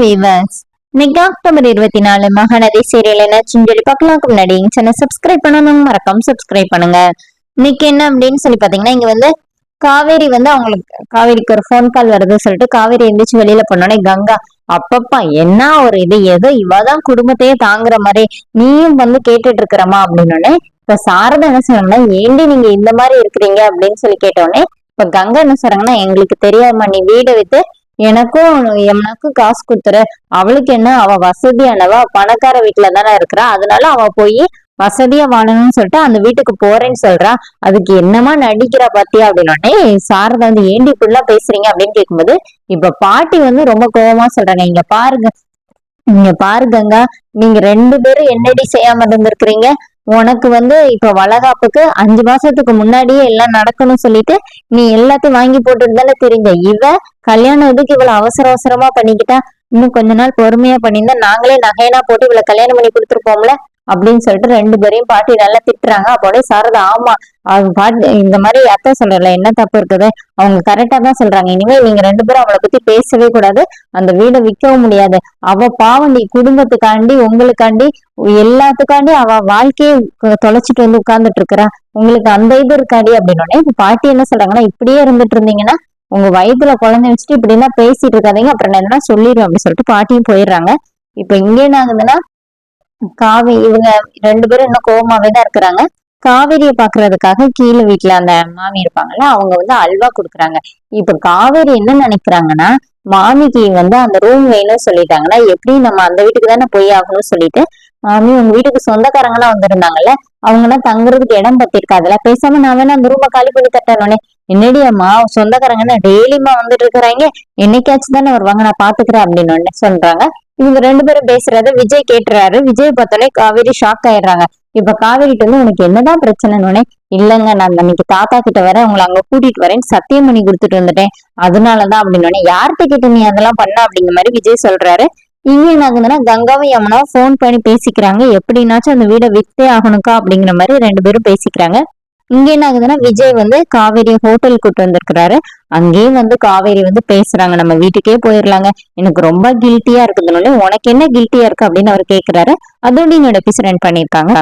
Viewers, இன்னைக்கு October 24 Mahanadi serial என்னாச்சுன்னு சொல்லி பார்க்கலாம்க்கு முன்னாடி சேனல் சப்ஸ்கிரைப் பண்ணணும், மறக்காம சப்ஸ்கிரைப் பண்ணுங்க. இன்னைக்கு என்ன அப்படின்னு சொல்லி பாத்தீங்கன்னா, இங்க வந்து காவேரி வந்து அவங்களுக்கு காவேரிக்கு ஒரு ஃபோன் கால் வருதுன்னு சொல்லிட்டு காவேரி எந்திரிச்சு வெளியில போனோடனே கங்கா, அப்பப்பா என்ன ஒரு இது, ஏதோ இவதான் குடும்பத்தையே தாங்குற மாதிரி நீயும் வந்து கேட்டுட்டு இருக்கிறமா அப்படின்னு. இப்ப சாரதா என்ன சொன்னாங்கன்னா, ஏண்டி நீங்க இந்த மாதிரி இருக்கிறீங்க அப்படின்னு சொல்லி கேட்டோடனே இப்ப கங்கா என்ன சொல்றாங்கன்னா, எங்களுக்கு தெரியாம நீ வீடை வித்து எனக்கும் காசு குடுத்துற, அவளுக்கு என்ன, அவ வசதியானவா பணக்கார வீட்டுல தானே இருக்கிறா, அதனால அவ போய் வசதியா வாழணும்னு சொல்லிட்டு அந்த வீட்டுக்கு போறேன்னு சொல்றா, அதுக்கு என்னமா நடிக்கிறா பாத்தியா அப்படின்னோடனே சாரதா வந்து ஏண்டி இப்படிலாம் பேசுறீங்க அப்படின்னு கேட்கும்போது இப்ப பாட்டி வந்து ரொம்ப கோபமா சொல்றாங்க, இங்க பாரு கங்கா, நீங்க 2 பேரும் என்னடி செய்யாம இருந்திருக்கிறீங்க, உனக்கு வந்து இப்ப வளகாப்புக்கு 5 மாசத்துக்கு முன்னாடியே எல்லாம் நடக்கணும்னு சொல்லிட்டு நீ எல்லாத்தையும் வாங்கி போட்டுட்டு தானே தெரிஞ்ச, கல்யாணம் எதுக்கு இவ்வளவு அவசர அவசரமா பண்ணிக்கிட்டா, இன்னும் கொஞ்ச நாள் பொறுமையா பண்ணியிருந்தா நாங்களே நகையெல்லாம் போட்டு இவ்வளவு கல்யாணம் பண்ணி கொடுத்துருப்போம்ல அப்படின்னு சொல்லிட்டு 2 பேரையும் பாட்டி நல்லா திட்டுறாங்க. அப்போட சாரதா, ஆமா அவங்க பாட்டி இந்த மாதிரி அத்தை சொல்றல என்ன தப்பு இருக்குது, அவங்க கரெக்டா தான் சொல்றாங்க, இனிமே நீங்க 2 பேரும் அவளை பத்தி பேசவே கூடாது, அந்த வீடை விற்கவும் முடியாது, அவ பாவம் நீ குடும்பத்துக்காண்டி உங்களுக்காண்டி எல்லாத்துக்காண்டி அவ வாழ்க்கையை தொலைச்சிட்டு வந்து உட்கார்ந்துட்டு இருக்கிறா, உங்களுக்கு அந்த இது இருக்காடி அப்படின்னு. இப்ப பாட்டி என்ன சொல்றாங்கன்னா, இப்படியே இருந்துட்டு இருந்தீங்கன்னா உங்க வயித்துல குழந்தை வச்சுட்டு இப்படி எல்லாம் பேசிட்டு இருக்காதீங்க, அப்புறம் நான் என்ன சொல்லிடுவேன் அப்படின்னு சொல்லிட்டு பாட்டியும் போயிடுறாங்க. இப்ப இங்க என்ன ஆகுதுன்னா, இவங்க 2 பேரும் இன்னும் கோவமாவே தான் இருக்கிறாங்க. காவேரியை பாக்குறதுக்காக கீழே வீட்டுல அந்த மாமி இருப்பாங்கல்ல, அவங்க வந்து அல்வா குடுக்குறாங்க. இப்ப காவேரி என்ன நினைக்கிறாங்கன்னா, மாமிக்கு வந்து அந்த ரூம் வேணும்னு சொல்லிட்டாங்கன்னா எப்படி நம்ம அந்த வீட்டுக்கு தானே போய் ஆகணும்னு சொல்லிட்டு, மாமி உங்க வீட்டுக்கு சொந்தக்காரங்க எல்லாம் வந்திருந்தாங்கல்ல, அவங்க எல்லாம் தங்குறதுக்கு இடம் பத்திருக்காதுல, பேசாம நான் வேணா அந்த ரூமை காலி பண்ணி தட்டேன். என்னடி அம்மா சொந்தக்காரங்கன்னா டெய்லியுமா வந்துட்டு இருக்கிறாங்க, என்னைக்காச்சும் தானே வருவாங்க, நான் பாத்துக்கிறேன் அப்படின்னு சொல்றாங்க. இவங்க 2 பேரும் பேசுறத விஜய் கேட்டுறாரு. விஜய் பார்த்தோன்னே காவேரி ஷாக் ஆயிடுறாங்க. இப்ப காவேரிட்டு வந்து உனக்கு என்னதான் பிரச்சனைன்னு, இல்லங்க நான் அன்னைக்கு தாத்தா கிட்ட வர உங்களை அங்க கூட்டிட்டு வரேன்னு சத்தியம் பண்ணி கொடுத்துட்டு வந்துட்டேன், அதனாலதான் அப்படின்னு. யார்கிட்ட கிட்ட நீ அதெல்லாம் பண்ண அப்படிங்கிற மாதிரி விஜய் சொல்றாரு. இங்க என்ன ஆகுதுன்னா, கங்காவும் யமுனாவும் போன் பண்ணி பேசிக்கிறாங்க, எப்படின்னாச்சும் அந்த வீடை வித்தே ஆகணுக்கா அப்படிங்கிற மாதிரி 2 பேரும் பேசிக்கிறாங்க. இங்க என்ன ஆகுதுன்னா, விஜய் வந்து காவேரி ஹோட்டல் கூட்டு வந்திருக்கிறாரு. அங்கேயும் வந்து காவேரி வந்து பேசுறாங்க, நம்ம வீட்டுக்கே போயிடலாங்க, எனக்கு ரொம்ப கில்ட்டியா இருக்குதுன்னு. உனக்கு என்ன கில்ட்டியா இருக்கு அப்படின்னு அவர் கேட்கிறாரு. அதோட என்னோட எபிசோட் பண்ணிருக்காங்க.